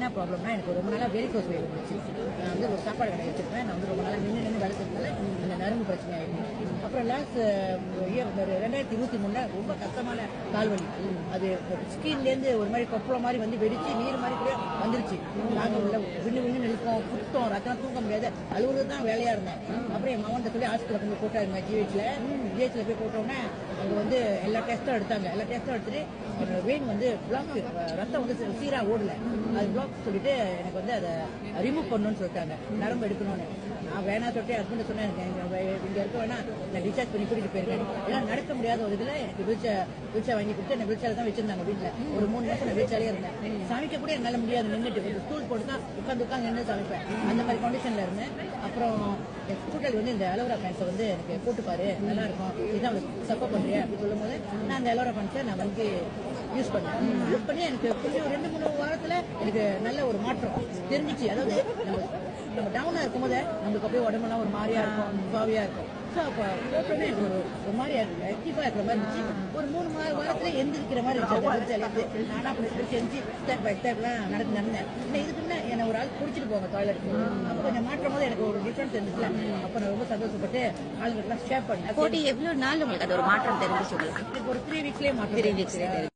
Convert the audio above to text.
என்ன ப்ராப்ளம்னா எனக்கு ரொம்ப நாளாக வெரிகோஸ் வெயில் இருந்துச்சு. நான் வந்து ஒரு சாப்பாடு கடை வச்சிருப்பேன். நான் வந்து ரொம்ப நாளாக நின்று வேலை செய்யறதுனால அந்த நரம்பு பிரச்சனை ஆயிடுச்சு. அப்புறம் லாஸ்ட் இயர் 2023 ரொம்ப கஷ்டமான கால்வலி. அது ஸ்கின்லேருந்து ஒரு மாதிரி கொப்பள மாதிரி வந்து வெடிச்சு நீர் மாதிரி கூட வந்துருச்சு. நாங்கள் உள்ள விண்ணு நிற்போம், குத்தோம், ரத்தம் தூங்க முடியாது, அழுவுறது தான் வேலையா இருந்தேன். அப்புறம் என் மாவட்ட சொல்லி ஹாஸ்பிட்டல் கொண்டு போட்டாருங்க ஜிஹெச்ல போய் போட்டோன்னே அங்கே வந்து எல்லா டெஸ்ட்டும் எடுத்தாங்க. எல்லா டெஸ்ட்டும் எடுத்துட்டு என்னோட வெயின் வந்து பிளாக், ரத்தம் வந்து சீராக ஓடல. அது பிளாக் சொல்லிட்டு எனக்கு வந்து அதை ரிமூவ் பண்ணணும்னு சொல்லிட்டாங்க, நரம்பு எடுக்கணும்னு. நான் வேணா சொல்லிட்டு ஹஸ்பண்ட் சொன்னேன், இங்க இருக்க வேணா நான் டிஸ்சார்ஜ் பண்ணி கூட்டிட்டு போயிருக்கேன். ஏன்னா நடக்க முடியாத ஒரு இதுல எனக்கு வீல்சேர் வாங்கி கொடுத்து என்ன வீல்சேர் தான் வச்சிருந்தாங்க வீட்டுல. ஒரு 3 மாசம் நான் வீல்சேர்லயே இருந்தேன். சமைக்க கூட என்னால முடியாது, நின்றுட்டு ஒரு ஸ்டூல் போட்டு தான் உட்காந்து நின்று சமைப்பேன். அந்த மாதிரி கண்டிஷன்ல இருந்தேன். அப்புறம் ஹாஸ்பிட்டல் வந்து இந்த அலோரா பேண்ட்ஸை வந்து எனக்கு போட்டுப்பாரு, நல்லா இருக்கும், இதான் சப்போர்ட் பண்றியா அப்படின்னு சொல்லும் போது நான் அந்த அலோரா பேண்ட்ஸை நான் வந்து யூஸ் பண்ணி எனக்கு கொஞ்சம் 2-3 வாரத்துல எனக்கு நல்ல ஒரு மாற்றம் தெரிஞ்சிச்சு. அதாவது நம்ம டவுனா இருக்கும் போது நம்மளுக்கு அப்படியே உடம்புலாம் ஒரு மாதிரியா இருக்கும், சுவாவியா இருக்கும். ஸோ அப்போ போட்டோன்னே எனக்கு ஒரு மாதிரி ஆக்டிவா இருக்கிற மாதிரி இருந்துச்சு. ஒரு 3 வாரத்துல எந்திரிக்கிற மாதிரி இருந்துச்சு. நானா அப்படி செஞ்சு ஸ்டெப் பை ஸ்டெப்லாம் நடந்தேன். இல்லை இதுக்குன்னா என்னை ஒரு ஆள் குடிச்சிட்டு போங்க டாய்லெட். அப்போ கொஞ்சம் மாற்றும் போது எனக்கு ஒரு டிஃபரன்ஸ் இருந்துச்சுல. அப்போ நான் ரொம்ப சந்தோஷப்பட்டு ஆளுங்கெல்லாம் ஷேர் பண்ணேன். போட்டி எவ்வளவு நாள் உங்களுக்கு அது ஒரு மாற்றம் தெரிஞ்சிச்சு? எனக்கு ஒரு 3 வீக்ஸ்லேயே மாற்றம். 3 வீக்ஸ்லேயே